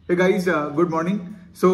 हे guys, good morning. So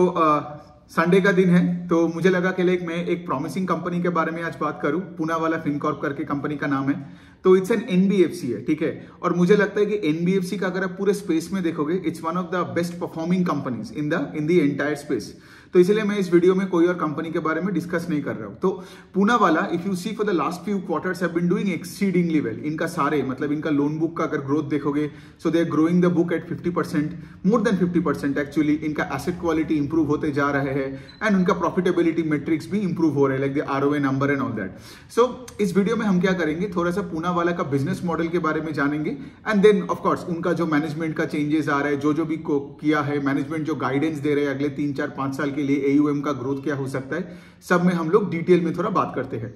Sunday का दिन है, तो मुझे लगा कि मैं एक प्रॉमिसिंग कंपनी के बारे में आज बात करूं। पूनावाला फिनकॉर्प करके कंपनी का नाम है। तो इट्स एन एनबीएफसी है, ठीक है। और मुझे लगता है कि एनबीएफसी का अगर आप पूरे स्पेस में देखोगे, it's one of the best performing companies in the entire space. तो इसलिए मैं इस वीडियो में कोई और कंपनी के बारे में डिस्कस नहीं कर रहा हूं। तो Poonawalla, if you see for the last few quarters have been doing exceedingly well. इनका सारे मतलब इनका लोन बुक का अगर ग्रोथ देखोगे, so they are growing the book at 50%, more than 50% actually. इनका एसेट क्वालिटी इंप्रूव होते जा रहे हैं एंड उनका प्रॉफिटेबिलिटी मेट्रिक्स भी इंप्रूव हो रहे हैं, like the ROA number and all that. So इस वीडियो में हम क्या करेंगे, थोड़ा सा पूनावाला का बिजनेस मॉडल के बारे में जानेंगे एंड देन ऑफ कोर्स उनका जो मैनेजमेंट का चेंजेस आ रहा है, जो भी किया है मैनेजमेंट, जो गाइडेंस दे रहे हैं अगले 3-4-5 साल के लिए एयूएम का ग्रोथ क्या हो सकता है, सब में हम लोग डिटेल में थोड़ा बात करते हैं।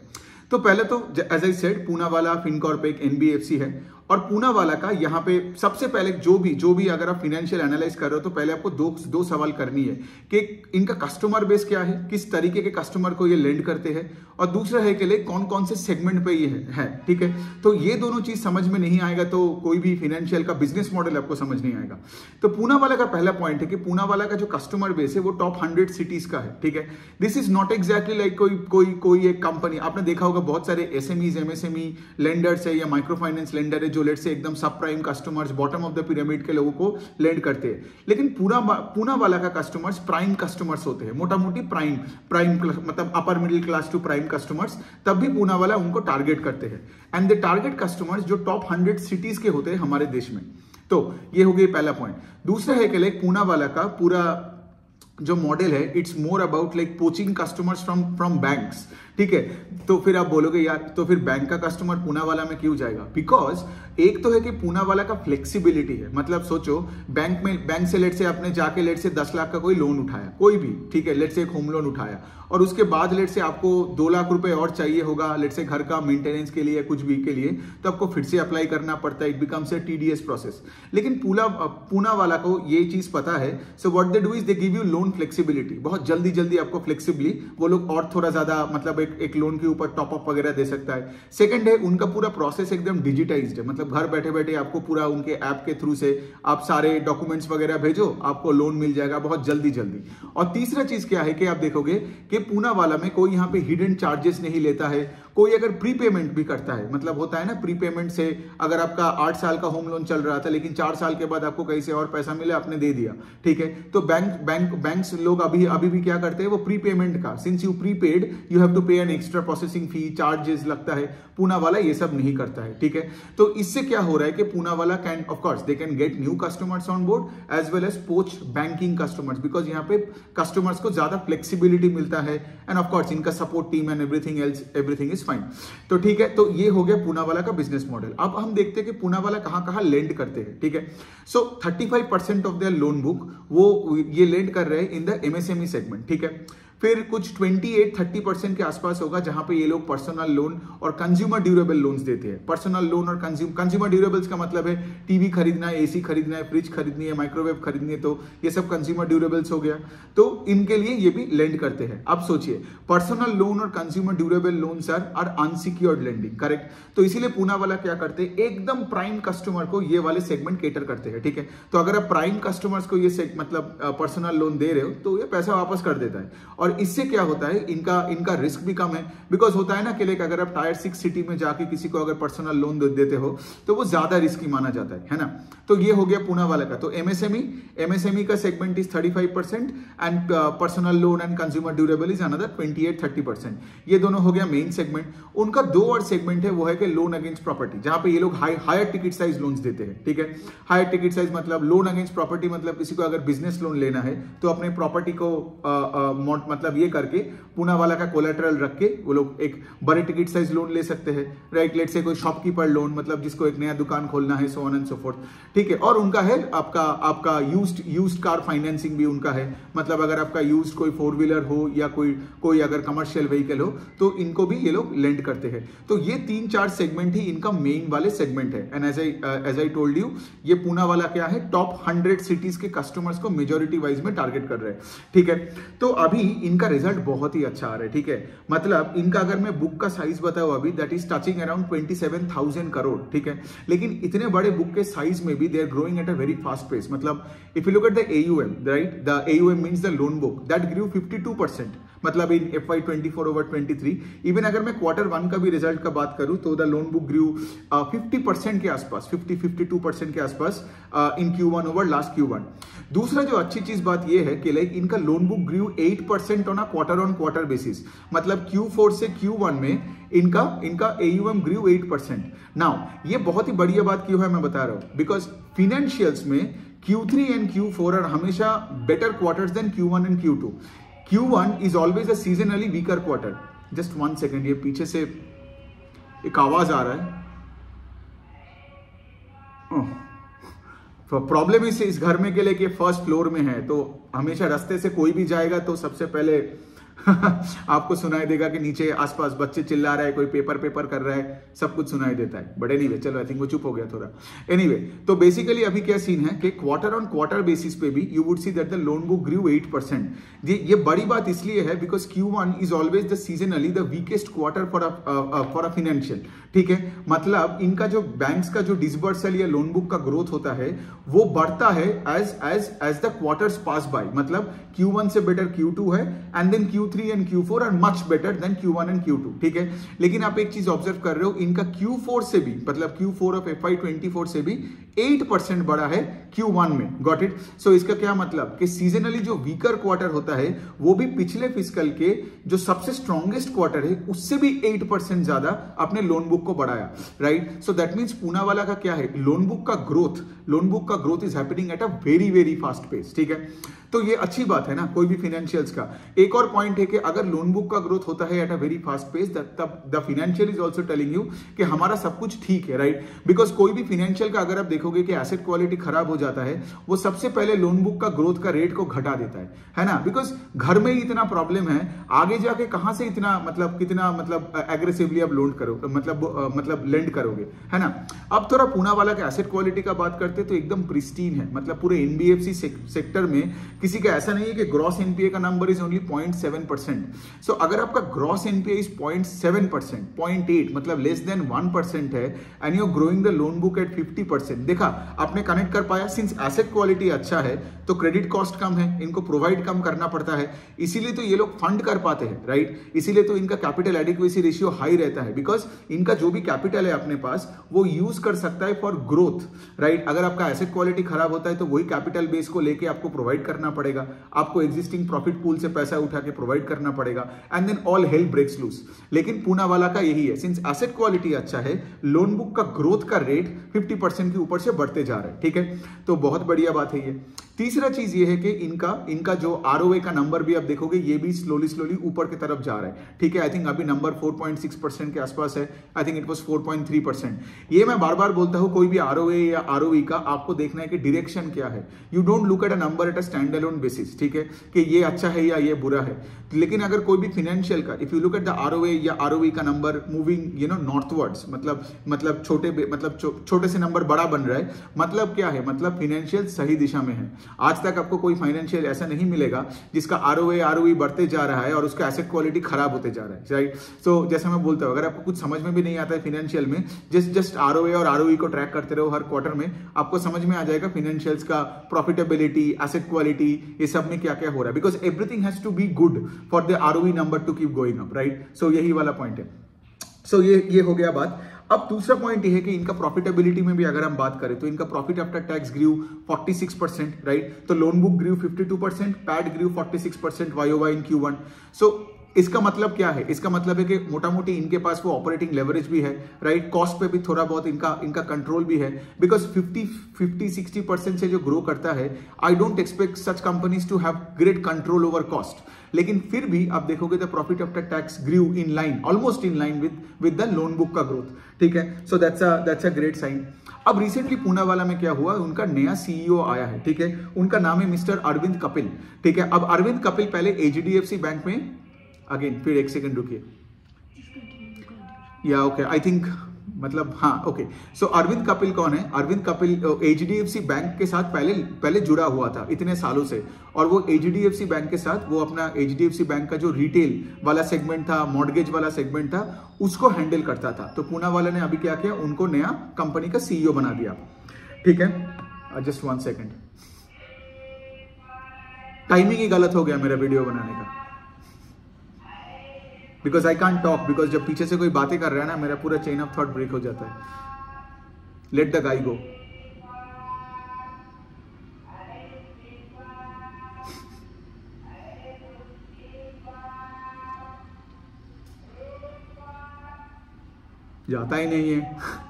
तो पहले तो as I said, Poonawalla Fincorp एक एनबीएफसी है। और पूनावाला का यहाँ पे सबसे पहले जो भी अगर आप फाइनेंशियल एनालाइज कर रहे हो, तो पहले आपको दो सवाल करनी है कि इनका कस्टमर बेस क्या है, किस तरीके के कस्टमर को ये लेंड करते हैं, और दूसरा है कि कौन कौन से सेगमेंट पे ये है, ठीक है। तो ये दोनों चीज समझ में नहीं आएगा तो कोई भी फाइनेंशियल का बिजनेस मॉडल आपको समझ नहीं आएगा। तो पूनावाला का पहला पॉइंट है कि पूनावाला का जो कस्टमर बेस है वो टॉप 100 सिटीज का है, ठीक है। This is not exactly like कोई एक कंपनी। आपने देखा होगा बहुत सारे एसएमईज, एमएसएमई लेंडर्स है या माइक्रो फाइनेंस लेंडर है जो लेट से एकदम सब prime customers, bottom of the pyramid के लोगों को लेंड करते हैं। लेकिन पूनावाला का कस्टमर्स प्राइम कस्टमर्स होते हैं, मोटा मोटी प्राइम मतलब upper middle class to prime customers. तब भी पूनावाला उनको टारगेट करते हैं एंड द टारगेट कस्टमर्स जो टॉप 100 सिटीज के होते हैं हमारे देश में। तो ये हो गया पहला पॉइंट। दूसरा है कि पूनावाला का पूरा जो मॉडल है, it's more about like poaching customers from banks, ठीक है। तो फिर आप बोलोगे यार, तो फिर बैंक का कस्टमर पूनावाला में क्यों जाएगा? बिकॉज एक तो है कि पूनावाला का फ्लेक्सिबिलिटी है। मतलब सोचो, बैंक से लेट से आपने जाके लेट से 10 लाख का कोई लोन उठाया, कोई भी, ठीक है, लेट से एक होम लोन उठाया, और उसके बाद लेट से आपको 2 लाख रुपए और चाहिए होगा लेट से घर का मेंटेनेंस के लिए, कुछ भी के लिए, तो आपको फिर से अप्लाई करना पड़ता है। It becomes a TDS process. लेकिन पूनावाला को ये चीज पता है। So what they do is they give you loan flexibility. बहुत जल्दी आपको फ्लेक्सिबली वो लोग और थोड़ा ज्यादा मतलब एक लोन के ऊपर टॉप अप वगैरह दे सकता है। सेकंड है, उनका पूरा प्रोसेस एकदम डिजिटाइज्ड है। मतलब घर बैठे बैठे आपको पूरा उनके ऐप के थ्रू से आप सारे डॉक्यूमेंट्स वगैरह भेजो, आपको लोन मिल जाएगा बहुत जल्दी। और तीसरा चीज क्या है कि आप देखोगे कि पूनावाला में कोई यहाँ पे हिडन चार्जेस नहीं लेता है। कोई अगर प्रीपेमेंट भी करता है, मतलब होता है ना प्रीपेमेंट से, अगर आपका 8 साल का होम लोन चल रहा था लेकिन 4 साल के बाद आपको कहीं से और पैसा मिला, आपने दे दिया, ठीक है। तो बैंक्स लोग अभी भी क्या करते हैं, वो प्रीपेमेंट का, since you prepaid you have to pay an extra processing fee, charges लगता है। पूनावाला ये सब नहीं करता है, ठीक है। तो इससे क्या हो रहा है कि Poonawalla can of course they can get new customers on board as well as poach banking customers, because यहाँ पे कस्टमर्स को ज्यादा फ्लेक्सिबिलिटी मिलता है एंड ऑफ कोर्स इनका support team and everything is fine. तो ठीक है, तो ये हो गया पूनावाला का बिजनेस मॉडल। अब हम देखते हैं कि पूनावाला कहां लेंड करते हैं, ठीक है। सो 35% ऑफ देयर लोन बुक वो ये लेंड कर रहे हैं इन द एमएसएमई सेगमेंट, ठीक है। फिर कुछ 28-30% के आसपास होगा जहां पे ये लोग पर्सनल लोन और कंज्यूमर ड्यूरेबल लोन्स देते हैं। पर्सनल लोन और कंज्यूमर ड्यूरेबल्स का मतलब है टीवी खरीदना है, एसी खरीदना है, फ्रिज खरीदनी है, माइक्रोवेव खरीदनी है, तो ये सब कंज्यूमर ड्यूरेबल्स हो गया। तो इनके लिए ये भी लेंड करते हैं। अब सोचिए, पर्सनल लोन और consumer durable loans are unsecured lending, correct. तो इसीलिए पूनावाला क्या करते हैं, एकदम प्राइम कस्टमर को ये वाले सेगमेंट केटर करते हैं, ठीक है। तो अगर आप प्राइम कस्टमर्स को ये मतलब पर्सनल लोन दे रहे हो, तो ये पैसा वापस कर देता है। और इससे क्या होता है, इनका रिस्क भी कम है। बिकॉज होता है ना कि अगर आप टायर 6 सिटी में जाके किसी को अगर पर्सनल लोन देते हो, तो वो ज्यादा रिस्की माना जाता है ना। तो ये हो गया पूनावाला का। तो एमएसएमई का segment is 35% and personal loan and consumer durable is another 28-30%। ये दोनों हो गया मेन सेगमेंट। उनका 2 और सेगमेंट है, वो है कि लोन अगेंस्ट प्रॉपर्टी, जहां पे ये लोग हायर टिकट साइज लोन्स देते हैं, ठीक है। हायर टिकट साइज मतलब लोन अगेंस्ट प्रॉपर्टी, मतलब किसी को अगर बिजनेस लोन लेना है तो अपने प्रॉपर्टी को मतलब ये करके पूनावाला का कोलेटरल रख के वो लोग एक बड़े टिकट साइज लोन ले सकते हैं, राइट। लेट से कोई शॉपकीपर लोन, मतलब जिसको एक नया दुकान खोलना है, so on and so fourth, ठीक है। और उनका है आपका यूज्ड कार फाइनेंसिंग भी उनका है। मतलब अगर आपका यूज्ड कोई 4 व्हीलर हो या कोई अगर कमर्शियल व्हीकल हो, तो इनको भी ये लोग लेंड करते हैं। तो ये 3-4 सेगमेंट ही इनका मेन वाले सेगमेंट है। And as I told you, ये पूनावाला क्या है, टॉप 100 सिटीज के कस्टमर्स को मेजोरिटी वाइज में टारगेट कर रहे हैं, ठीक है। तो अभी इनका रिजल्ट बहुत ही अच्छा आ रहा है, ठीक है। मतलब इनका अगर मैं बुक का साइज बताऊं अभी, that is touching around 27,000 crore, ठीक है। लेकिन इतने बड़े बुक के साइज में भी they are growing at a very fast pace. मतलब if you look at the AUM, right, the AUM means the loan book, that grew 52%, मतलब इन FY24 ओवर 23। इवन अगर मैं Q1 का भी रिजल्ट का बात करूं तो द लोन बुक ग्रू 50% के आसपास, 52% के आसपास इन Q1 ओवर लास्ट Q1। दूसरा जो अच्छी चीज बात ये है कि लाइक इनका loan book grew 8% on quarter basis. मतलब Q4 से Q1 में इनका AUM ग्रू 8%। नाउ ये बहुत ही बढ़िया बात क्यों है मैं बता रहा हूं, बिकॉज फिनेंशियल्स में Q3 एंड Q4 आर हमेशा better quarters than Q1 and Q2। Q1 is always a seasonally weaker quarter. Just 1 second, ये पीछे से एक आवाज आ रहा है। प्रॉब्लम इस घर में के लिए कि फर्स्ट फ्लोर में है, तो हमेशा रास्ते से कोई भी जाएगा तो सबसे पहले आपको सुनाई देगा कि नीचे आसपास बच्चे चिल्ला रहे हैं, कोई पेपर कर रहा है, सब कुछ सुनाई देता है। बट एनीवे चलो, आई थिंक वो चुप हो गया थोड़ा। एनीवे तो बेसिकली अभी क्या सीन है कि क्वार्टर बेसिस पे भी you would see that the loan book grew 8%। ये बड़ी बात इसलिए है because Q1 is always the seasonally the weakest quarter for a financial, ठीक है। मतलब इनका जो बैंक्स का जो डिसबर्सल या लोन बुक का ग्रोथ होता है वो बढ़ता है as the quarters pass by. मतलब Q1 से बेटर Q2 है and then Q3 and Q4 are much better than Q1 and Q2, ठीक है। लेकिन आप एक चीज ऑब्जर्व कर रहे हो, इनका Q4 से भी, मतलब Q4 ऑफ FY24 से भी 8% बढ़ा है Q1 में। Got it. सो इसका क्या मतलब कि सीजनली जो वीकर क्वार्टर होता है वो भी पिछले फिस्कल के जो सबसे स्ट्रॉन्गेस्ट क्वार्टर है उससे भी 8% ज्यादा अपने लोन बुक को बढ़ाया, right. So that means Poonawalla का क्या है, लोन बुक का growth is happening at a very fast pace, ठीक है। तो ये अच्छी बात है ना कोई भी फाइनेंशियल्स का। एक और पॉइंट है कि अगर लोन बुक का ग्रोथ होता है at a very fast pace, तब the financial is also telling you कि हमारा सब कुछ ठीक है, राइट। बिकॉज कोई भी फाइनेंशियल का अगर आप देखोगे कि एसेट क्वालिटी खराब हो जाता है, वो सबसे पहले लोन बुक का ग्रोथ का रेट को घटा देता है ना। बिकॉज घर में ही इतना प्रॉब्लम है, आगे जाके कहां से इतना मतलब एग्रेसिवली आप लोन करो, मतलब लेंड करोगे, है ना। अब थोड़ा पूनावाला के एसेट क्वालिटी का बात करते तो एकदम प्रिस्टीन है। मतलब पूरे NBFC सेक्टर में किसी का ऐसा नहीं है कि ग्रॉस NPA का नंबर इज ओनली 0.7%। सो अगर आपका ग्रॉस NPA इज 0.7%, 0.8 मतलब लेस देन 1% है and you growing the loan book at 50%, देखा आपने कनेक्ट कर पाया। सिंस एसेट क्वालिटी अच्छा है तो क्रेडिट कॉस्ट कम है, इनको प्रोवाइड कम करना पड़ता है, इसीलिए तो ये लोग फंड कर पाते हैं, राइट। इसीलिए तो इनका कैपिटल एडिक्वेसी रेशियो हाई रहता है, बिकॉज इनका जो भी कैपिटल है अपने पास वो यूज कर सकता है फॉर ग्रोथ, राइट। अगर आपका एसेट क्वालिटी खराब होता है तो वही कैपिटल बेस को लेके आपको प्रोवाइड करना पड़ेगा, आपको एग्जिस्टिंग प्रॉफिट पूल से पैसा उठा के प्रोवाइड करना पड़ेगा and then all hell breaks loose. लेकिन पूनावाला का यही है, सिंस एसेट क्वालिटी अच्छा है, लोन बुक का ग्रोथ का रेट 50% के ऊपर से बढ़ते जा रहा है, ठीक है। तो बहुत बढ़िया बात है ये। तीसरा चीज ये है कि इनका जो ROA का नंबर भी आप देखोगे ये भी स्लोली ऊपर की तरफ जा रहा है, ठीक है। आई थिंक अभी नंबर 4.6% के आसपास है, आई थिंक इट वाज 4.3%। ये मैं बार बार बोलता हूं, कोई भी ROA या ROE का आपको देखना है कि डायरेक्शन क्या है। You don't look at a number at a stand alone basis, ठीक है, कि ये अच्छा है या ये बुरा है। लेकिन अगर कोई भी फाइनेंशियल का, if you look at the ROA या ROE का नंबर मूविंग नॉर्थवर्ड्स, मतलब छोटे से नंबर बड़ा बन रहा है, मतलब क्या है, मतलब फाइनेंशियल सही दिशा में है। आज तक आपको कोई फाइनेंशियल ऐसा नहीं मिलेगा जिसका ROA ROE बढ़ते जा रहा है और उसका एसेट क्वालिटी खराब होते जा रहा है, राइट। सो जैसा मैं बोलता हूं, अगर आपको कुछ समझ में भी नहीं आता है फाइनेंशियल में, जस्ट ROA और ROE को ट्रैक करते रहो हर क्वार्टर में, आपको समझ में आ जाएगा फाइनेंशियल्स का प्रॉफिटेबिलिटी, एसेट क्वालिटी, ये सब में क्या क्या हो रहा है। Because everything has to be good for the ROE number to keep going up, right. So यही वाला पॉइंट है। सो ये हो गया बात। अब दूसरा पॉइंट ये है कि इनका प्रॉफिटेबिलिटी में भी अगर हम बात करें तो इनका प्रॉफिट आफ्टर टैक्स ग्रू 46%, राइट। तो लोन बुक ग्रू 52%, पैट ग्रू 46% YOY इन Q1। सो इसका मतलब क्या है, इसका मतलब है कि मोटा मोटी इनके पास वो ऑपरेटिंग लेवरेज भी है, राइट। कॉस्ट पे भी थोड़ा बहुत इनका कंट्रोल भी है, बिकॉज 50-60% से जो ग्रो करता है, I don't expect such companies to have great control over cost. लेकिन फिर भी आप देखोगे the profit after tax grew in line, almost in line with the loan book का ग्रोथ, ठीक है। So that's a great sign. अब recently Poonawalla में क्या हुआ, उनका नया CEO आया है, ठीक है। उनका नाम है मिस्टर अरविंद कपिल, ठीक है। अब अरविंद कपिल पहले HDFC बैंक में, अगेन फिर एक सेकंड रुकिए, या ओके, आई थिंक मतलब हाँ ओके। सो अरविंद कपिल कौन है? अरविंद कपिल एचडीएफसी बैंक के साथ पहले जुड़ा हुआ था इतने सालों से, और वो एचडीएफसी बैंक के साथ वो अपना एचडीएफसी बैंक का जो रिटेल वाला सेगमेंट था, मॉर्गेज वाला सेगमेंट था, उसको हैंडल करता था। तो पूनावाला ने अभी क्या किया, उनको नया कंपनी का सीईओ बना दिया। ठीक है, जस्ट 1 सेकेंड, टाइमिंग ही गलत हो गया मेरा वीडियो बनाने का, because I can't talk, because जब पीछे से कोई बातें कर रहा है ना, मेरा पूरा चेन ऑफ थॉट ब्रेक हो जाता है। लेट द गाई गो। जाता ही नहीं है।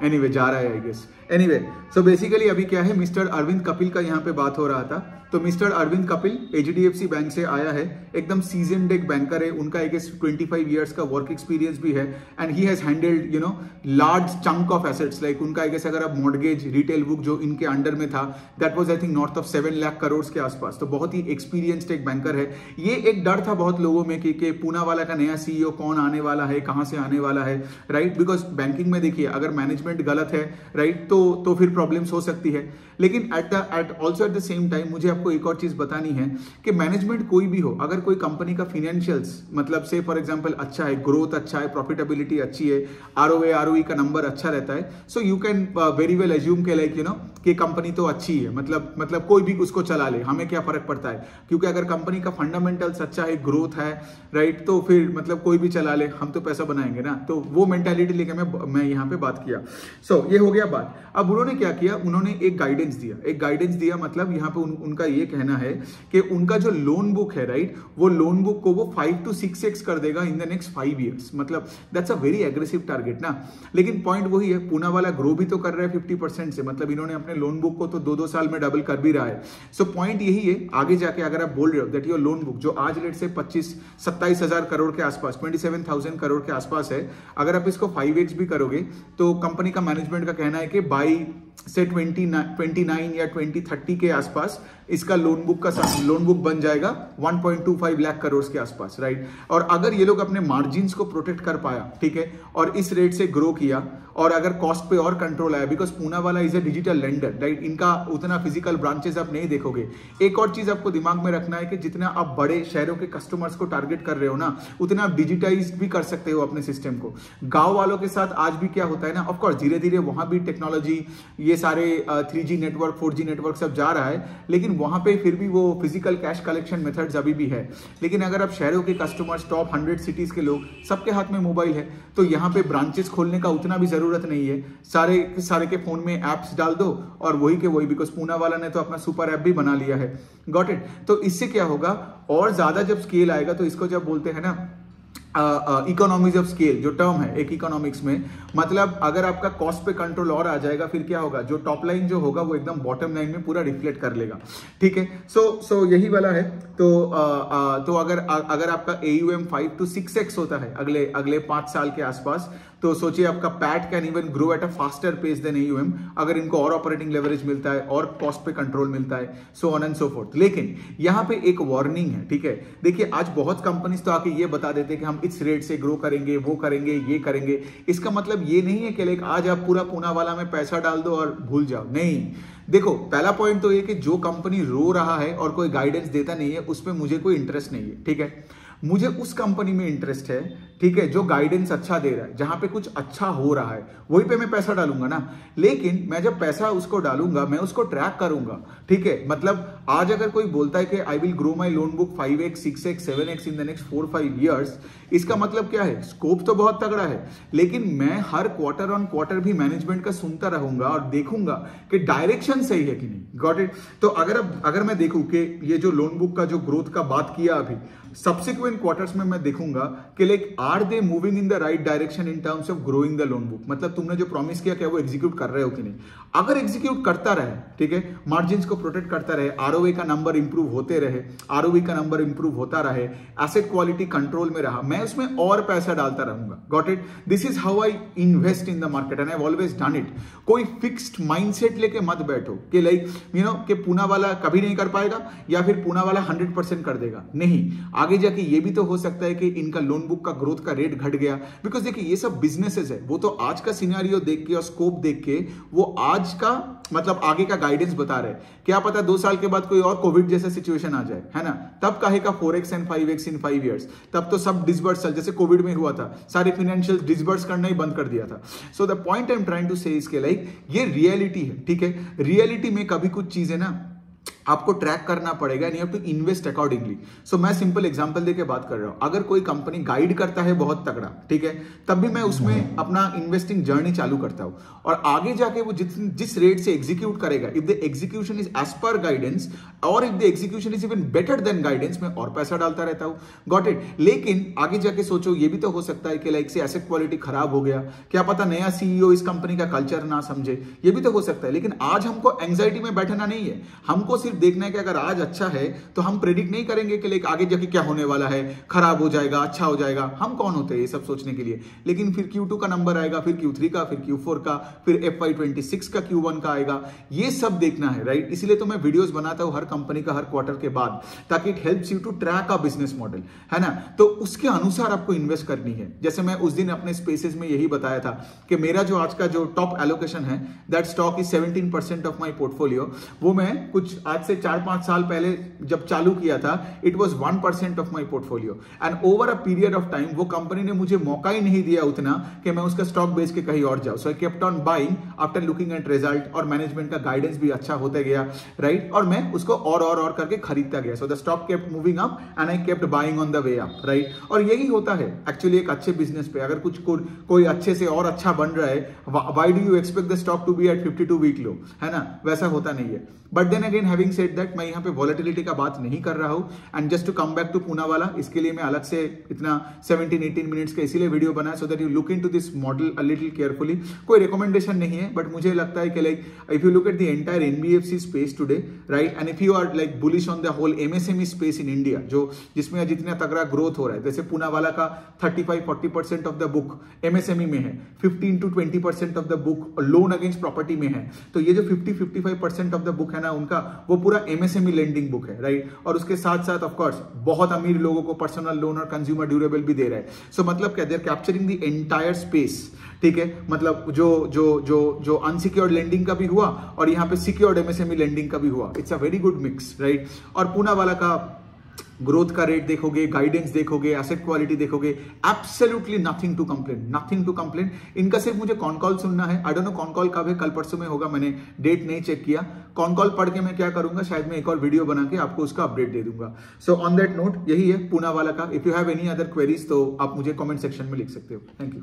एनीवे जा रहा है I guess. Anyway so basically अभी क्या है, मिस्टर अरविंद कपिल का यहाँ पे बात हो रहा था। तो mister Arvind Kapil HDFC bank से आया है, एकदम सीजनड एक बैंकर है, उनका आई गेस 25 इयर्स का वर्क एक्सपीरियंस भी है, and he has handled you know large chunk of assets, like उनका आई गेस अगर आप मॉर्गेज रिटेल बुक जो इनके अंडर में था, that was I think north of 7 lakh crore के आसपास। तो बहुत ही एक्सपीरियंस्ड एक बैंकर है। ये एक डर था बहुत लोगों में कि पूनावाला का नया सीईओ कौन आने वाला है, कहां से आने वाला है, राइट? बिकॉज बैंकिंग में देखिए अगर मैनेजमेंट गलत है, राइट, तो फिर प्रॉब्लम्स हो सकती है। लेकिन एट द सेम टाइम मुझे आपको एक और चीज बतानी है कि मैनेजमेंट कोई भी हो, अगर कोई कंपनी का फाइनेंशियल्स मतलब से फॉर एग्जांपल अच्छा है, ग्रोथ अच्छा है, प्रॉफिटेबिलिटी अच्छी है, आरओए का नंबर अच्छा रहता है, so you can very well assume के लाइक यू नो कि कंपनी तो अच्छी है, मतलब कोई भी उसको चला ले, हमें क्या फर्क पड़ता है, क्योंकि अगर कंपनी का फंडामेंटल्स अच्छा है, ग्रोथ है, राइट, तो फिर मतलब कोई भी चला ले, हम तो पैसा बनाएंगे ना। तो वो मेंटालिटी लेके मैं यहाँ पे बात किया। सो ये हो गया बात। अब उन्होंने क्या किया, उन्होंने एक गाइडेंस दिया, मतलब यहाँ पे उनका ये कहना है कि उनका जो लोन बुक है, राइट, वो लोन बुक को वो 5 to 6x कर देगा इन द नेक्स्ट 5 years। मतलब that's a very aggressive target ना। लेकिन पॉइंट वही है, पूनावाला ग्रो भी तो कर रहा है 50% से, मतलब इन्होंने अपने लोन बुक को तो 2-2 साल में डबल कर भी रहा है। सो पॉइंट यही है, आगे जाके अगर आप बोल रहे हो दैट योर लोन बुक जो आज लेट से 27 हजार करोड़ के आसपास, 27,000 करोड़ के आसपास है, अगर आप इसको 5x भी करोगे तो कंपनी का मैनेजमेंट का कहना है कि बाई से 29 या 2030 के आसपास इसका लोन बुक बन जाएगा 1.25 लाख करोड़ के आसपास, राइट। और अगर ये लोग अपने मार्जिन्स को प्रोटेक्ट कर पाया, ठीक है, और इस रेट से ग्रो किया, और अगर कॉस्ट पे और कंट्रोल आया, because Poonawalla is a digital lender, right, इनका उतना फिजिकल ब्रांचेस आप नहीं देखोगे। एक और चीज आपको दिमाग में रखना है कि जितना आप बड़े शहरों के कस्टमर्स को टारगेट कर रहे हो ना, उतना आप डिजिटाइज भी कर सकते हो अपने सिस्टम को। गांव वालों के साथ आज भी क्या होता है ना, ऑफकोर्स धीरे धीरे वहां भी टेक्नोलॉजी, ये सारे 3G नेटवर्क, 4G नेटवर्क सब जा रहा है, लेकिन वहां पे फिर भी वो फिजिकल कैश कलेक्शन मेथड्स अभी भी है। लेकिन अगर आप शहरों के कस्टमर्स, टॉप 100 सिटीज के लोग, सबके हाथ में मोबाइल है, तो यहाँ पे ब्रांचेस खोलने का उतना भी जरूरत नहीं है। सारे के फोन में एप्स डाल दो और वही के वही, बिकॉज पूनावाला ने तो अपना सुपर ऐप भी बना लिया है। Got it. तो इससे क्या होगा, और ज्यादा जब स्केल आएगा, तो इसको जब बोलते हैं ना इकोनॉमीज ऑफ स्केल, जो टर्म है एक इकोनॉमिक्स में, मतलब अगर आपका कॉस्ट पे कंट्रोल और आ जाएगा, फिर क्या होगा, जो टॉप लाइन जो होगा वो एकदम बॉटम लाइन में पूरा रिफ्लेक्ट कर लेगा, ठीक है। सो यही वाला है। तो अगर आपका AUM 5 to 6x होता है अगले 5 साल के आसपास, तो सोचिए आपका PAT can even grow at a faster pace than AUM, अगर इनको और ऑपरेटिंग लेवरेज मिलता है और कॉस्ट पे कंट्रोल मिलता है, so on and so fourth. लेकिन यहाँ पे एक वार्निंग है, ठीक है। देखिए आज बहुत कंपनीज तो आके ये बता देते हैं कि हम इस रेट से ग्रो करेंगे, वो करेंगे, ये करेंगे। इसका मतलब ये नहीं है कि लाइक आज आप पूरा पूनावाला में पैसा डाल दो और भूल जाओ, नहीं। देखो पहला पॉइंट तो ये कि जो कंपनी रो रहा है और कोई गाइडेंस देता नहीं है, उसमें मुझे कोई इंटरेस्ट नहीं है, ठीक है। मुझे उस कंपनी में इंटरेस्ट है, ठीक है, जो गाइडेंस अच्छा दे रहा है, जहां पे कुछ अच्छा हो रहा है, वहीं पे मैं पैसा डालूंगा ना। लेकिन मैं जब पैसा उसको डालूंगा, मैं उसको ट्रैक करूंगा, ठीक है। मतलब आज अगर कोई बोलता है कि I will grow my loan book 5x, 6x, 7x in the next 4-5 years, इसका मतलब क्या है, स्कोप तो बहुत तगड़ा है, लेकिन मैं हर क्वार्टर ऑन क्वार्टर भी मैनेजमेंट का सुनता रहूंगा और देखूंगा कि डायरेक्शन सही है कि नहीं। Got it. तो अगर मैं देखूं कि ये जो लोन बुक का जो ग्रोथ का बात किया अभी, सब्सिक्वेंट क्वार्टर्स में मैं देखूंगा कि like are they moving in the right direction in terms of growing the loan book. मतलब तुमने जो प्रॉमिस किया क्या वो एग्जीक्यूट कर रहे हो कि नहीं। अगर एग्जीक्यूट करता रहे, ठीक है, मार्जिन्स को प्रोटेक्ट करता रहे, आरओए का नंबर इंप्रूव होते रहे, आरओई का नंबर इंप्रूव होता रहे, एसेट क्वालिटी कंट्रोल में रहा, मैं उसमें और पैसा डालता रहूंगा। Got it. This is how I invest in the market and I have always done it. कोई फिक्स्ड माइंडसेट लेके मत बैठो कि लाइक यू नो कि पूनावाला कभी नहीं कर पाएगा या फिर पूनावाला 100% कर देगा। नहीं, आगे जाके ये भी तो हो सकता है कि इनका लोन बुक का ग्रोथ ग्रोथ का रेट घट गया, बिकॉज देखिए ये सब बिजनेसेस है, वो तो आज का सिनेरियो देख के और स्कोप देख के वो आज का मतलब आगे का गाइडेंस बता रहे हैं। क्या पता 2 साल के बाद कोई और कोविड जैसा सिचुएशन आ जाए, है ना, तब काहे का 4x and 5x in 5 years, तब तो सब डिसबर्सल जैसे कोविड में हुआ था, सारे फाइनेंशियल डिसबर्स करना ही बंद कर दिया था। So the point I am trying to say इसके लाइक ये रियलिटी है, ठीक है। रियलिटी में कभी कुछ चीजें ना आपको ट्रैक करना पड़ेगा and you have to invest accordingly. So मैं सिंपल एग्जांपल देके बात कर रहा हूं, अगर कोई कंपनी गाइड करता है बहुत तगड़ा, ठीक है, तब भी मैं उसमें अपना इन्वेस्टिंग जर्नी चालू करता हूं और आगे जाके वो जिस रेट से एग्जीक्यूट करेगा, if the execution is as per guidance और if the execution is even better than guidance, मैं और पैसा डालता रहता हूं। Got it. लेकिन आगे जाके सोचो, ये भी तो हो सकता है कि लाइक से एसेट क्वालिटी खराब हो गया, क्या पता नया सीईओ इस कंपनी का कल्चर ना समझे, ये भी तो हो सकता है। लेकिन आज हमको एंग्जाइटी में बैठना नहीं है, हमको सिर्फ देखना है कि अगर आज अच्छा है तो हम प्रेडिक्ट नहीं करेंगे कि लाइक आगे जाके क्या होने वाला है, खराब हो जाएगा, अच्छा हो जाएगा। हम कौन होते हैं ये सब सोचने के लिए। लेकिन फिर Q2 का नंबर आएगा, फिर Q3 का, फिर Q4 का, फिर FY26 का Q1 का आएगा, ये सब देखना है, राइट। इसीलिए तो मैं वीडियोस बनाता हूं हर कंपनी का हर क्वार्टर के बाद, ताकि it helps you to track a business model, है ना। तो उसके अनुसार आपको इन्वेस्ट करनी है। जैसे मैं उस दिन अपने स्पेसेस में यही बताया था कि मेरा जो आज का जो टॉप एलोकेशन है, that stock is 17% of my portfolio. वो मैं कुछ आज से 4-5 साल पहले जब चालू किया था, it was 1% of my portfolio and over a period of time वो कंपनी ने मुझे मौका ही नहीं दिया उतना कि मैं उसका स्टॉक बेच के कहीं और जाऊं। So I kept on buying after looking at result, और मैनेजमेंट का गाइडेंस भी अच्छा होता गया, राइट, और मैं उसको और करके खरीदता गया। So the stock kept moving up and I kept buying on the way up, right. और यही होता है एक्चुअली एक अच्छे बिजनेस पे, अगर कुछ कोई अच्छे से और अच्छा बन रहा है, why do you expect the stock to be at 52 week low, है ना, वैसा होता नहीं है। But then again having said that, मैं यहाँ पे वॉलेटिलिटी का बात नहीं कर रहा हूं। And just to come back to Poonawalla, इसके लिए मैं अलग से इतना 17-18 मिनट्स का इसीलिए वीडियो बनाया, so that you look into this model a little carefully. कोई रिकमेंडेशन नहीं है, बट मुझे लगता है कि like if you look at the entire NBFC space today, right, and if you are like bullish on the whole MSME space in India, जो जिसमें जितना तगड़ा ग्रोथ हो रहा है, जैसे पूनावाला का 35-40% ऑफ द बुक एमएसएमई में है, 15 to 20% of the book loan against property में है। तो ये जो 50-55% ऑफ द बुक है ना उनका, वो पूरा एमएसएमई लेंडिंग बुक है, राइट। और उसके साथ साथ ऑफ कोर्स बहुत अमीर लोगों को पर्सनल लोन और कंज्यूमर ड्यूरेबल भी दे रहा है। सो मतलब क्या, they are capturing the entire space, ठीक है। मतलब जो अनसिक्योर्ड लेंडिंग का भी हुआ और यहाँ पे सिक्योर्ड एमएसएमई लेंडिंग का भी हुआ, it's a very good mix, right. और पूनावाला का ग्रोथ का रेट देखोगे, गाइडेंस देखोगे, एसेट क्वालिटी देखोगे, एब्सोल्युटली नथिंग टू कंप्लेन। इनका सिर्फ मुझे कॉन कॉल सुनना है। I don't know con call कब है, कल परसों में होगा, मैंने डेट नहीं चेक किया। कॉन कॉल पढ़ के मैं क्या करूंगा, शायद मैं एक और वीडियो बना के आपको उसका अपडेट दे दूंगा। सो ऑन दैट नोट, यही है पूनावाला का। If you have any other queries तो आप मुझे कमेंट सेक्शन में लिख सकते हो। Thank you.